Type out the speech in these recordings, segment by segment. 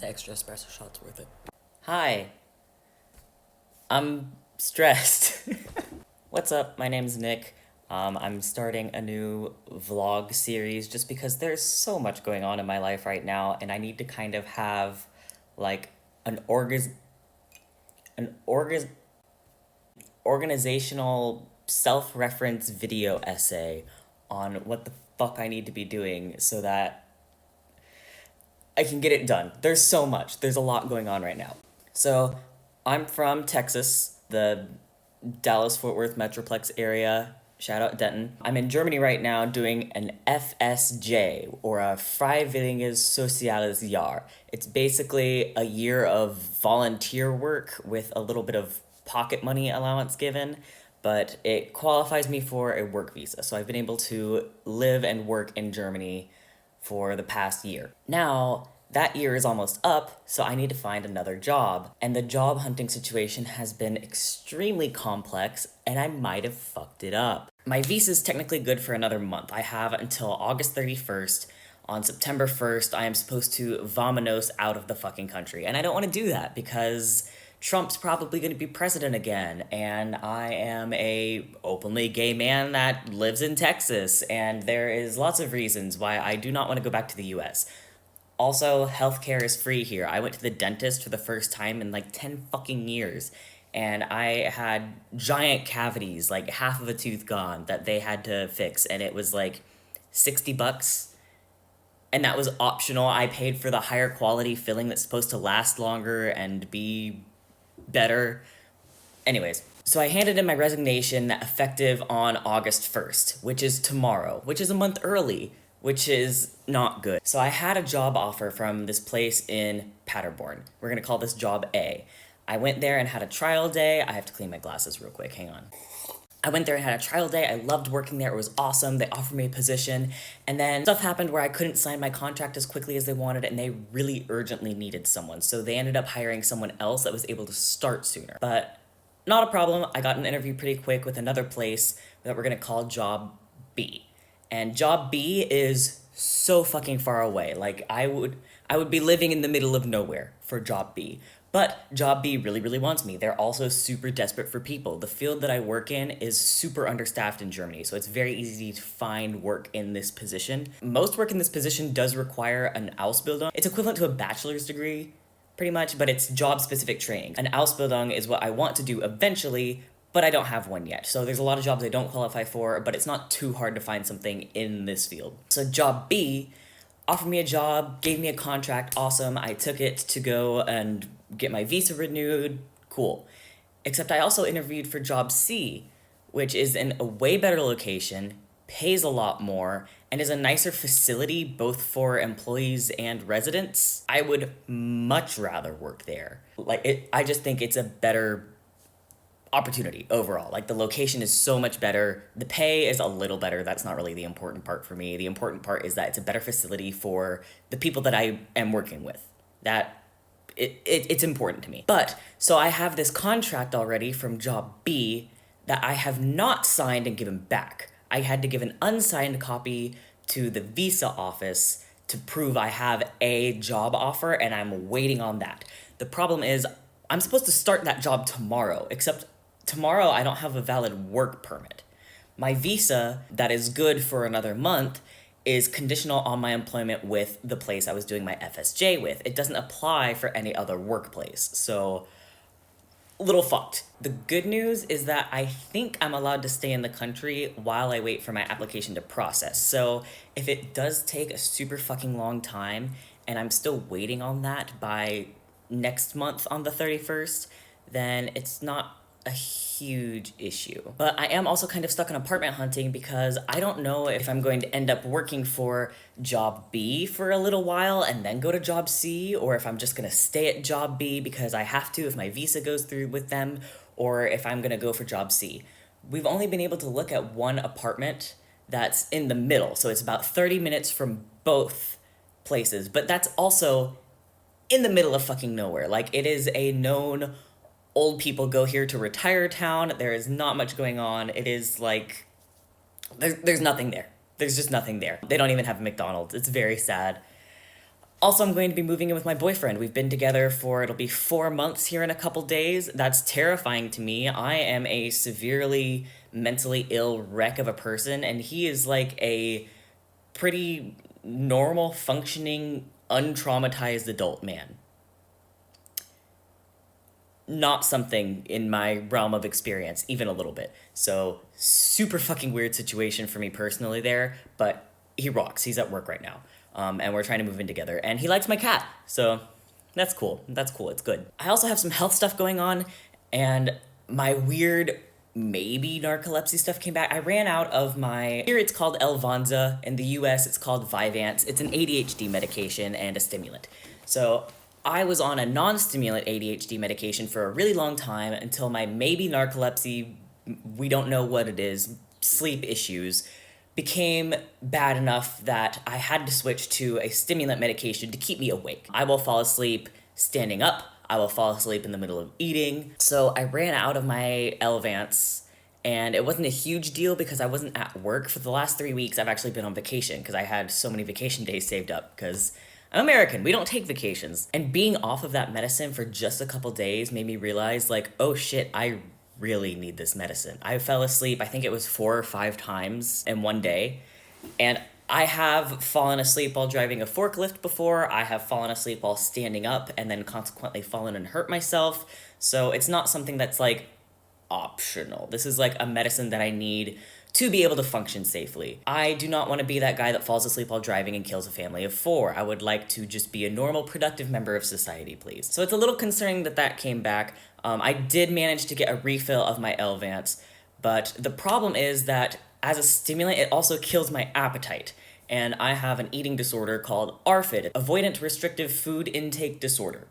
The extra espresso shot's worth it. Hi. I'm stressed. What's up? My name's Nick. I'm starting a new vlog series just because there's so much going on in my life right now, and I need to kind of have like an an orgas organizational self-reference video essay on what the fuck I need to be doing so that I can get it done. There's so much. There's a lot going on right now. So, I'm from Texas, the Dallas-Fort Worth Metroplex area. Shout out Denton. I'm in Germany right now doing an FSJ, or a Freiwilliges Soziales Jahr. It's basically a year of volunteer work with a little bit of pocket money allowance given, but it qualifies me for a work visa. So I've been able to live and work in Germany for the past year. Now, that year is almost up, so I need to find another job. And the job hunting situation has been extremely complex, and I might have fucked it up. My visa is technically good for another month. I have until August 31st. On September 1st, I am supposed to vamonos out of the fucking country. And I don't want to do that because Trump's probably going to be president again, and I am a openly gay man that lives in Texas, and there is lots of reasons why I do not want to go back to the US. Also, healthcare is free here. I went to the dentist for the first time in like 10 fucking years, and I had giant cavities, like half of a tooth gone, that they had to fix, and it was like $60, and that was optional. I paid for the higher quality filling that's supposed to last longer and be better. Anyways, so I handed in my resignation effective on August 1st, which is tomorrow, which is a month early, which is not good. So I had a job offer from this place in Paderborn. We're gonna call this job A. I went there and had a trial day. I have to clean my glasses real quick, hang on. I went there and had a trial day. I loved working there. It was awesome. They offered me a position. And then stuff happened where I couldn't sign my contract as quickly as they wanted, and they really urgently needed someone. So they ended up hiring someone else that was able to start sooner. But not a problem. I got an interview pretty quick with another place that we're gonna call Job B. And Job B is so fucking far away. Like I would be living in the middle of nowhere for Job B. But Job B really, really wants me. They're also super desperate for people. The field that I work in is super understaffed in Germany, so it's very easy to find work in this position. Most work in this position does require an Ausbildung. It's equivalent to a bachelor's degree, pretty much, but it's job-specific training. An Ausbildung is what I want to do eventually, but I don't have one yet. So there's a lot of jobs I don't qualify for, but it's not too hard to find something in this field. So Job B offered me a job, gave me a contract, awesome. I took it to go and get my visa renewed, cool. Except I also interviewed for Job C, which is in a way better location, pays a lot more, and is a nicer facility both for employees and residents. I would much rather work there. I just think it's a better opportunity overall. Like the location is so much better. The pay is a little better. That's not really the important part for me. The important part is that it's a better facility for the people that I am working with. It's important to me. But so I have this contract already from Job B that I have not signed and given back. I had to give an unsigned copy to the visa office to prove I have a job offer, and I'm waiting on that. The problem is I'm supposed to start that job tomorrow, except tomorrow I don't have a valid work permit. My visa, that is good for another month, is conditional on my employment with the place I was doing my FSJ with. It doesn't apply for any other workplace, so little fucked. The good news is that I think I'm allowed to stay in the country while I wait for my application to process. So if it does take a super fucking long time and I'm still waiting on that by next month on the 31st, then it's not a huge issue. But I am also kind of stuck in apartment hunting because I don't know if I'm going to end up working for Job B for a little while and then go to Job C, or if I'm just gonna stay at Job B because I have to if my visa goes through with them, or if I'm gonna go for Job C. We've only been able to look at one apartment that's in the middle, so it's about 30 minutes from both places, but that's also in the middle of fucking nowhere. Like, it is a known old people go here to retire town. There is not much going on. It is like, there's nothing there. There's just nothing there. They don't even have a McDonald's. It's very sad. Also, I'm going to be moving in with my boyfriend. We've been together for, it'll be 4 months here in a couple days. That's terrifying to me. I am a severely mentally ill wreck of a person, and he is like a pretty normal, functioning, untraumatized adult man. Not something in my realm of experience, even a little bit. So, super fucking weird situation for me personally there, but he rocks. He's at work right now. And we're trying to move in together. And he likes my cat. So, that's cool. That's cool. It's good. I also have some health stuff going on, and my weird maybe narcolepsy stuff came back. I ran out of my, here it's called Elvanza. In the US, it's called Vyvanse. It's an ADHD medication and a stimulant. So I was on a non-stimulant ADHD medication for a really long time until my maybe narcolepsy, we don't know what it is, sleep issues, became bad enough that I had to switch to a stimulant medication to keep me awake. I will fall asleep standing up. I will fall asleep in the middle of eating. So I ran out of my Elvance, and it wasn't a huge deal because I wasn't at work. For the last 3 weeks, I've actually been on vacation because I had so many vacation days saved up because I'm American. We don't take vacations. And being off of that medicine for just a couple days made me realize, like, oh shit, I really need this medicine. I fell asleep, I think it was 4 or 5 times in one day. And I have fallen asleep while driving a forklift before. I have fallen asleep while standing up and then consequently fallen and hurt myself. So it's not something that's like optional. This is like a medicine that I need to be able to function safely. I do not want to be that guy that falls asleep while driving and kills a family of 4. I would like to just be a normal, productive member of society, please. So it's a little concerning that that came back. I did manage to get a refill of my Elvance, but the problem is that as a stimulant, it also kills my appetite. And I have an eating disorder called ARFID, Avoidant Restrictive Food Intake Disorder.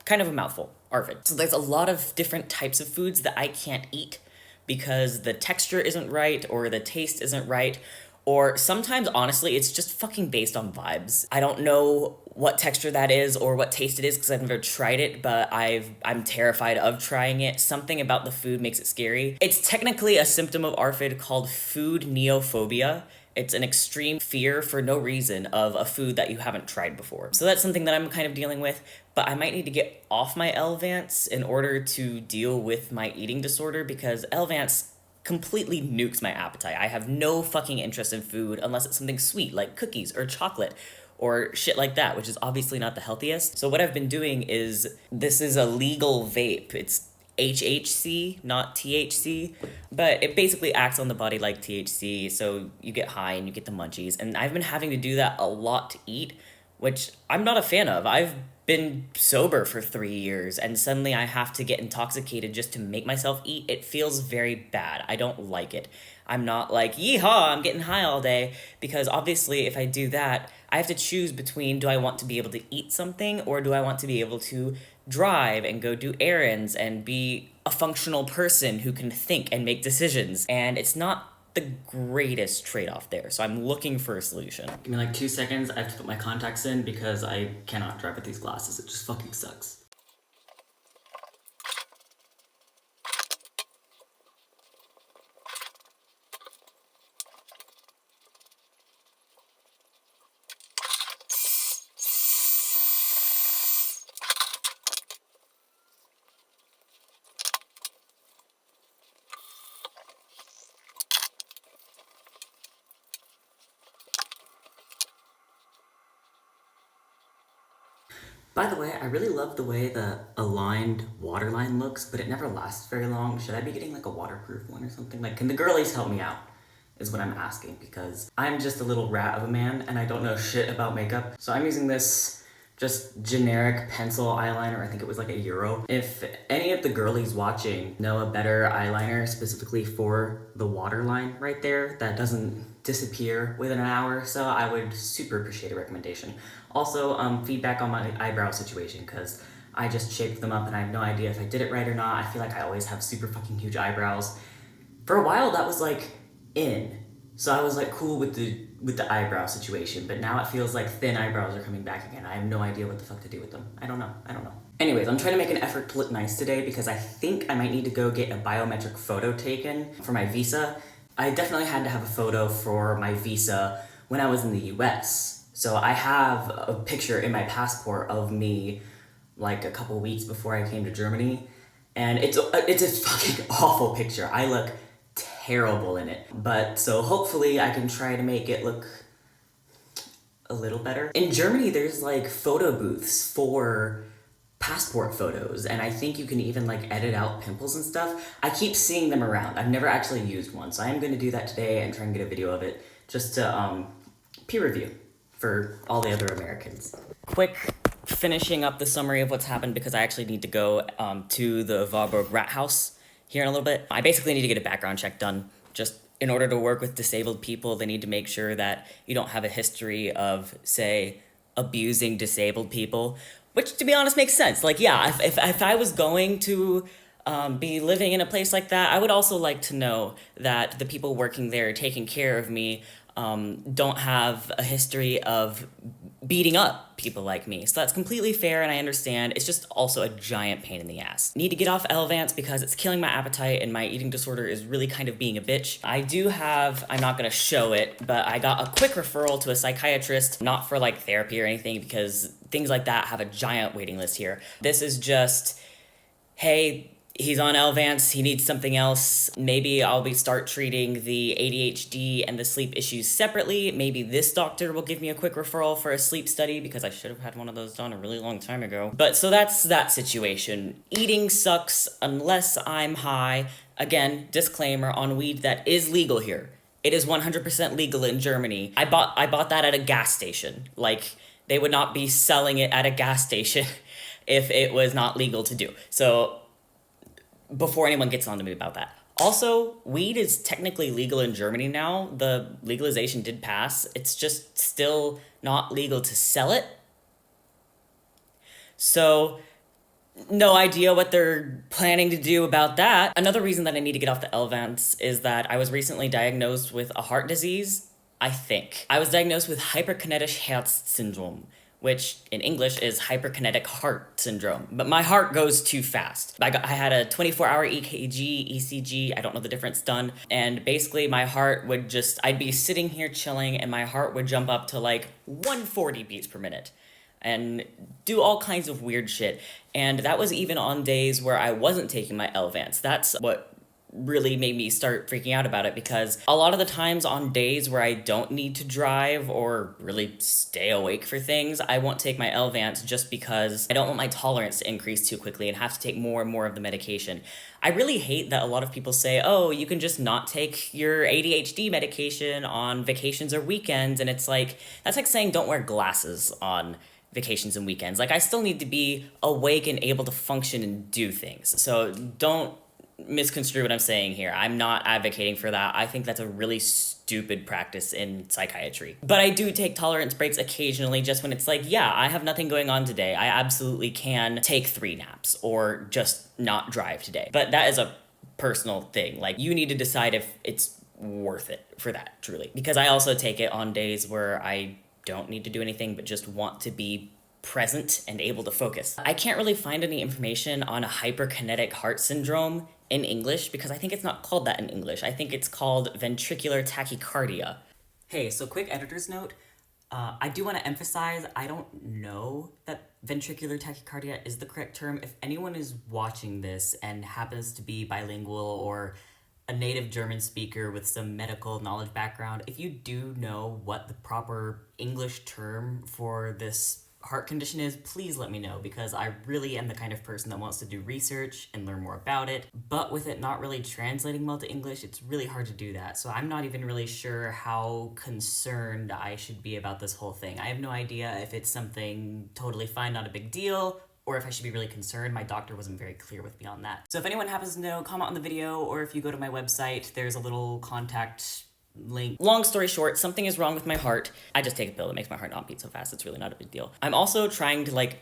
Kind of a mouthful, ARFID. So there's a lot of different types of foods that I can't eat because the texture isn't right or the taste isn't right, or sometimes, honestly, it's just fucking based on vibes. I don't know what texture that is or what taste it is because I've never tried it, but I'm terrified of trying it. Something about the food makes it scary. It's technically a symptom of ARFID called food neophobia. It's an extreme fear for no reason of a food that you haven't tried before. So that's something that I'm kind of dealing with, but I might need to get off my Elvance in order to deal with my eating disorder because Elvance completely nukes my appetite. I have no fucking interest in food unless it's something sweet like cookies or chocolate or shit like that, which is obviously not the healthiest. So what I've been doing is, this is a legal vape. It's HHC, not THC, but it basically acts on the body like THC, so you get high and you get the munchies. And I've been having to do that a lot to eat, which I'm not a fan of. I've been sober for 3 years, and suddenly I have to get intoxicated just to make myself eat. It feels very bad. I don't like it. I'm not like, yeehaw, I'm getting high all day, because obviously if I do that, I have to choose between, do I want to be able to eat something, or do I want to be able to drive and go do errands and be a functional person who can think and make decisions. And it's not the greatest trade-off there, so I'm looking for a solution. Give me like 2 seconds, I have to put my contacts in because I cannot drive with these glasses. It just fucking sucks. By the way, I really love the way the aligned waterline looks, but it never lasts very long. Should I be getting like a waterproof one or something? Like, can the girlies help me out? Is what I'm asking, because I'm just a little rat of a man and I don't know shit about makeup. So I'm using this just generic pencil eyeliner. I think it was like €1. If any of the girlies watching know a better eyeliner specifically for the waterline right there that doesn't disappear within an hour or so, I would super appreciate a recommendation. Also, feedback on my eyebrow situation, because I just shaped them up and I have no idea if I did it right or not. I feel like I always have super fucking huge eyebrows. For a while that was like in, so I was like cool with the eyebrow situation, but now it feels like thin eyebrows are coming back again. I have no idea what the fuck to do with them. I don't know. Anyways, I'm trying to make an effort to look nice today because I think I might need to go get a biometric photo taken for my visa. I definitely had to have a photo for my visa when I was in the US. So I have a picture in my passport of me like a couple weeks before I came to Germany, and it's a fucking awful picture. I look terrible in it. But so hopefully I can try to make it look a little better. In Germany, there's like photo booths for passport photos, and I think you can even like edit out pimples and stuff. I keep seeing them around. I've never actually used one, so I am going to do that today and try and get a video of it just to peer review for all the other Americans. Quick finishing up the summary of what's happened because I actually need to go to the Warburg Rat House here in a little bit. I basically need to get a background check done. Just in order to work with disabled people, they need to make sure that you don't have a history of, say, abusing disabled people, which, to be honest, makes sense. Like, yeah, if I was going to be living in a place like that, I would also like to know that the people working there taking care of me don't have a history of beating up people like me. So that's completely fair and I understand. It's just also a giant pain in the ass. Need to get off Elvance because it's killing my appetite and my eating disorder is really kind of being a bitch. I do have, I'm not gonna show it, but I got a quick referral to a psychiatrist, not for like therapy or anything because things like that have a giant waiting list here. This is just, hey, he's on Elvance, he needs something else. Maybe I'll start treating the ADHD and the sleep issues separately. Maybe this doctor will give me a quick referral for a sleep study because I should have had one of those done a really long time ago. But so that's that situation. Eating sucks unless I'm high. Again, disclaimer on weed that is legal here. It is 100% legal in Germany. I bought that at a gas station. Like, they would not be selling it at a gas station if it was not legal to do. So before anyone gets on to me about that. Also, weed is technically legal in Germany now. The legalization did pass. It's just still not legal to sell it. So, no idea what they're planning to do about that. Another reason that I need to get off the Elvance is that I was recently diagnosed with a heart disease, I think. I was diagnosed with hyperkinetic Herz syndrome, which in English is hyperkinetic heart syndrome. But my heart goes too fast. I had a 24-hour EKG, ECG, I don't know the difference, done. And basically my heart would just, I'd be sitting here chilling and my heart would jump up to like 140 beats per minute and do all kinds of weird shit. And that was even on days where I wasn't taking my Elvance. That's what really made me start freaking out about it because a lot of the times on days where I don't need to drive or really stay awake for things, I won't take my Elvance just because I don't want my tolerance to increase too quickly and have to take more and more of the medication. I really hate that a lot of people say, oh, you can just not take your ADHD medication on vacations or weekends, and it's like, that's like saying don't wear glasses on vacations and weekends. Like, I still need to be awake and able to function and do things. So don't misconstrue what I'm saying here. I'm not advocating for that. I think that's a really stupid practice in psychiatry. But I do take tolerance breaks occasionally just when it's like, yeah, I have nothing going on today. I absolutely can take 3 naps or just not drive today. But that is a personal thing. Like, you need to decide if it's worth it for that, truly. Because I also take it on days where I don't need to do anything but just want to be present and able to focus. I can't really find any information on a hyperkinetic heart syndrome in English because I think it's not called that in English. I think it's called ventricular tachycardia. Hey, so quick editor's note. I do want to emphasize, I don't know that ventricular tachycardia is the correct term. If anyone is watching this and happens to be bilingual or a native German speaker with some medical knowledge background, if you do know what the proper English term for this heart condition is, please let me know because I really am the kind of person that wants to do research and learn more about it. But with it not really translating well to English, it's really hard to do that. So I'm not even really sure how concerned I should be about this whole thing. I have no idea if it's something totally fine, not a big deal, or if I should be really concerned. My doctor wasn't very clear with me on that. So if anyone happens to know, comment on the video, or if you go to my website, there's a little contact link. Long story short, something is wrong with my heart. I just take a pill that makes my heart not beat so fast. It's really not a big deal. I'm also trying to like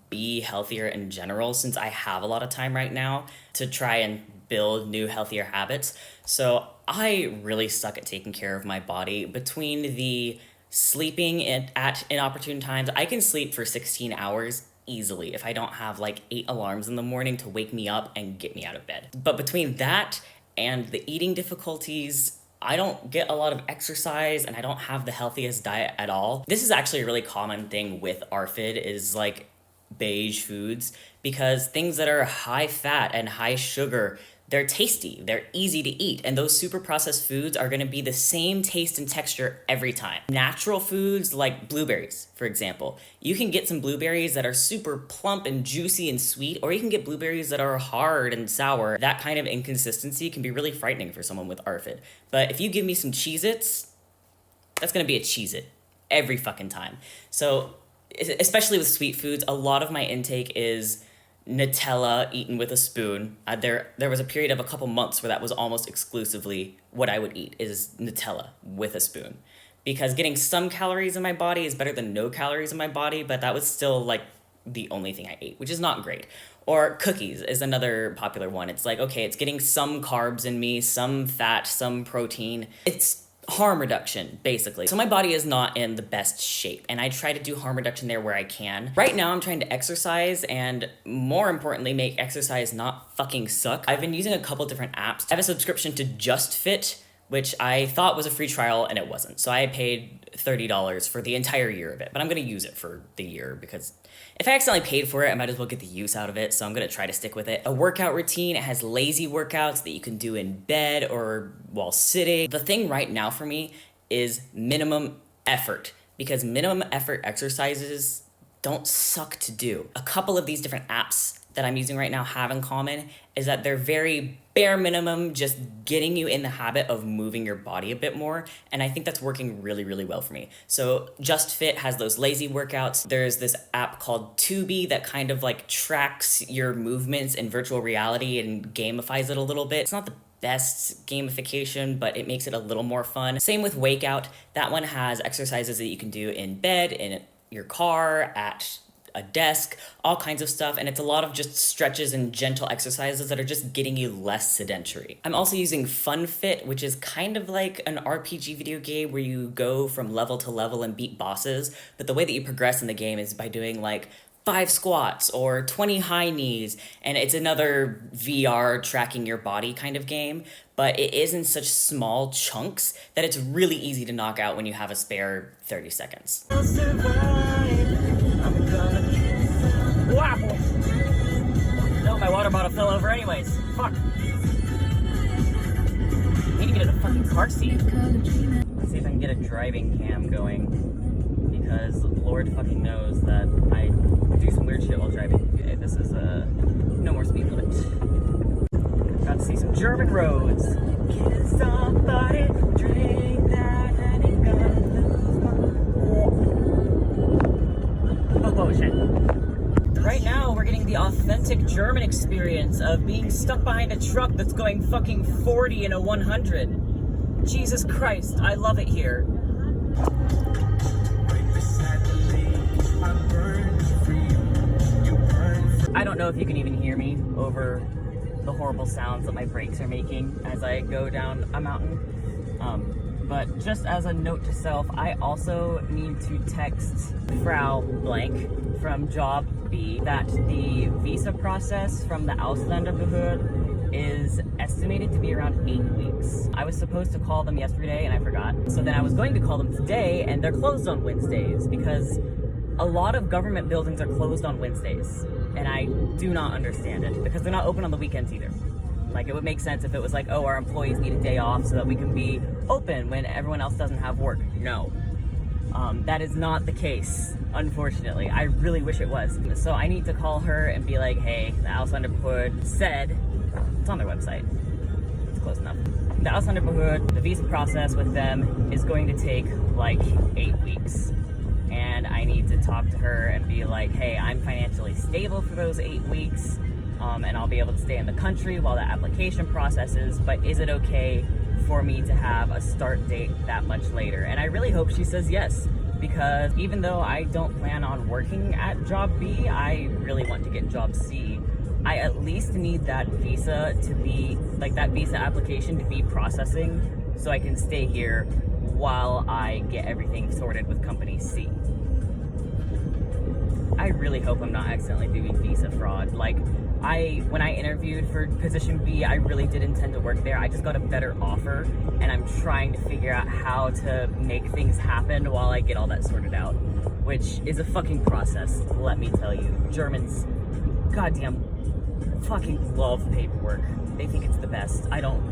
be healthier in general since I have a lot of time right now to try and build new healthier habits. So I really suck at taking care of my body. Between the sleeping at inopportune times, I can sleep for 16 hours easily if I don't have like 8 alarms in the morning to wake me up and get me out of bed. But between that and the eating difficulties, I don't get a lot of exercise and I don't have the healthiest diet at all. This is actually a really common thing with ARFID is like beige foods, because things that are high fat and high sugar, they're tasty, they're easy to eat, and those super processed foods are gonna be the same taste and texture every time. Natural foods like blueberries, for example, you can get some blueberries that are super plump and juicy and sweet, or you can get blueberries that are hard and sour. That kind of inconsistency can be really frightening for someone with ARFID. But if you give me some Cheez-Its, that's gonna be a Cheez-It every fucking time. So, especially with sweet foods, a lot of my intake is Nutella eaten with a spoon. There was a period of a couple months where that was almost exclusively what I would eat, is Nutella with a spoon. Because getting some calories in my body is better than no calories in my body, but that was still like the only thing I ate, which is not great. Or cookies is another popular one. It's like, okay, it's getting some carbs in me, some fat, some protein. It's harm reduction, basically. So my body is not in the best shape, and I try to do harm reduction there where I can. Right now, I'm trying to exercise, and more importantly, make exercise not fucking suck. I've been using a couple different apps. I have a subscription to Just Fit, which I thought was a free trial, and it wasn't. So I paid $30 for the entire year of it, but I'm gonna use it for the year because if I accidentally paid for it, I might as well get the use out of it, so I'm gonna try to stick with it. A workout routine, it has lazy workouts that you can do in bed or while sitting. The thing right now for me is minimum effort, because minimum effort exercises don't suck to do. A couple of these different apps that I'm using right now have in common is that they're very bare minimum, just getting you in the habit of moving your body a bit more, and I think that's working really, really well for me. So Just Fit has those lazy workouts. There's this app called Tubi that kind of like tracks your movements in virtual reality and gamifies it a little bit. It's not the best gamification, but it makes it a little more fun. Same with Wakeout. That one has exercises that you can do in bed, in your car, at a desk, all kinds of stuff, and it's a lot of just stretches and gentle exercises that are just getting you less sedentary. I'm also using FunFit, which is kind of like an RPG video game where you go from level to level and beat bosses, but the way that you progress in the game is by doing like 5 squats or 20 high knees, and it's another VR tracking your body kind of game, but it is in such small chunks that it's really easy to knock out when you have a spare 30 seconds. Wow. No, my water bottle fell over anyways. Fuck. I need to get in a fucking car seat. Let's see if I can get a driving cam going, because Lord fucking knows that I do some weird shit while driving. Okay, this is no more speed limit. Got to see some German roads. Kiss somebody, drink that, and it gonna lose my... Oh shit. Right now, we're getting the authentic German experience of being stuck behind a truck that's going fucking 40 in a 100. Jesus Christ, I love it here. I don't know if you can even hear me over the horrible sounds that my brakes are making as I go down a mountain. But just as a note to self, I also need to text Frau Blank from Job B that the visa process from the Ausländerbehörde is estimated to be around 8 weeks. I was supposed to call them yesterday and I forgot. So then I was going to call them today, and they're closed on Wednesdays because a lot of government buildings are closed on Wednesdays. And I do not understand it because they're not open on the weekends either. Like, it would make sense if it was like, oh, our employees need a day off so that we can be open when everyone else doesn't have work. No. That is not the case, unfortunately. I really wish it was. So I need to call her and be like, hey, the Ausländerbehörde said, it's on their website. It's close enough. The Ausländerbehörde, the visa process with them is going to take like 8 weeks. And I need to talk to her and be like, hey, I'm financially stable for those 8 weeks. And I'll be able to stay in the country while the application processes, but is it okay for me to have a start date that much later? And I really hope she says yes, because even though I don't plan on working at Job B, I really want to get Job C. I at least need that visa to be, like that visa application to be processing so I can stay here while I get everything sorted with Company C. I really hope I'm not accidentally doing visa fraud. Like, when I interviewed for position B, I really did intend to work there. I just got a better offer, and I'm trying to figure out how to make things happen while I get all that sorted out, which is a fucking process, let me tell you. Germans, goddamn, fucking love paperwork. They think it's the best. I don't.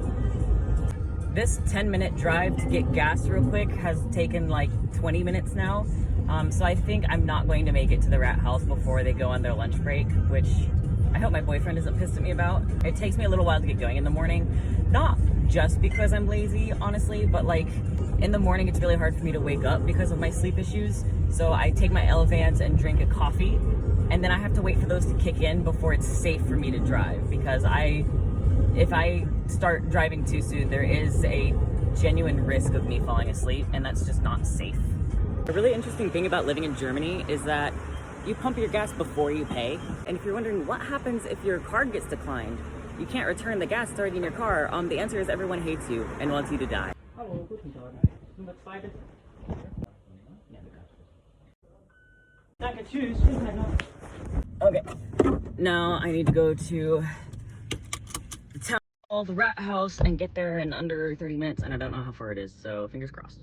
This 10-minute drive to get gas real quick has taken like 20 minutes now. So I think I'm not going to make it to the rat house before they go on their lunch break, which I hope my boyfriend isn't pissed at me about. It takes me a little while to get going in the morning. Not just because I'm lazy, honestly, but like in the morning it's really hard for me to wake up because of my sleep issues. So I take my Elevance and drink a coffee, and then I have to wait for those to kick in before it's safe for me to drive, because if I start driving too soon, there is a genuine risk of me falling asleep, and that's just not safe. A really interesting thing about living in Germany is that you pump your gas before you pay. And if you're wondering what happens if your card gets declined, you can't return the gas started in your car, the answer is everyone hates you and wants you to die. Hallo, guten Tag. Nummer 2 bitte. Danke, tschüss. Okay, now I need to go to the town hall, the rat house, and get there in under 30 minutes, and I don't know how far it is, so fingers crossed.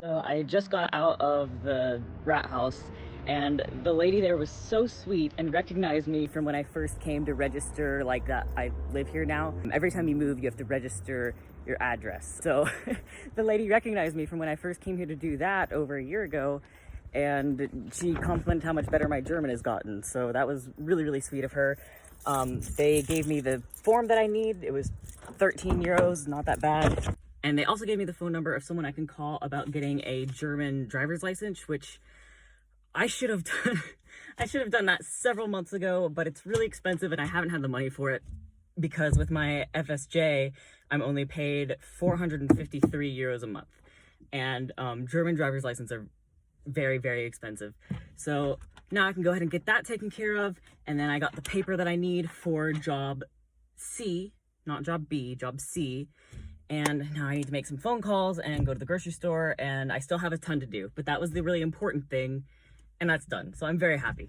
So I just got out of the rat house, and the lady there was so sweet and recognized me from when I first came to register, like that I live here now. Every time you move, you have to register your address. So the lady recognized me from when I first came here to do that over a year ago, and she complimented how much better my German has gotten. So that was really, really sweet of her. They gave me the form that I need. It was 13 euros, not that bad. And they also gave me the phone number of someone I can call about getting a German driver's license, which I should have done. I should have done that several months ago, but it's really expensive and I haven't had the money for it, because with my FSJ, I'm only paid 453 euros a month. And German driver's license are very, very expensive. So now I can go ahead and get that taken care of. And then I got the paper that I need for job C, not job B, job C. And now I need to make some phone calls and go to the grocery store, and I still have a ton to do. But that was the really important thing, and that's done. So I'm very happy.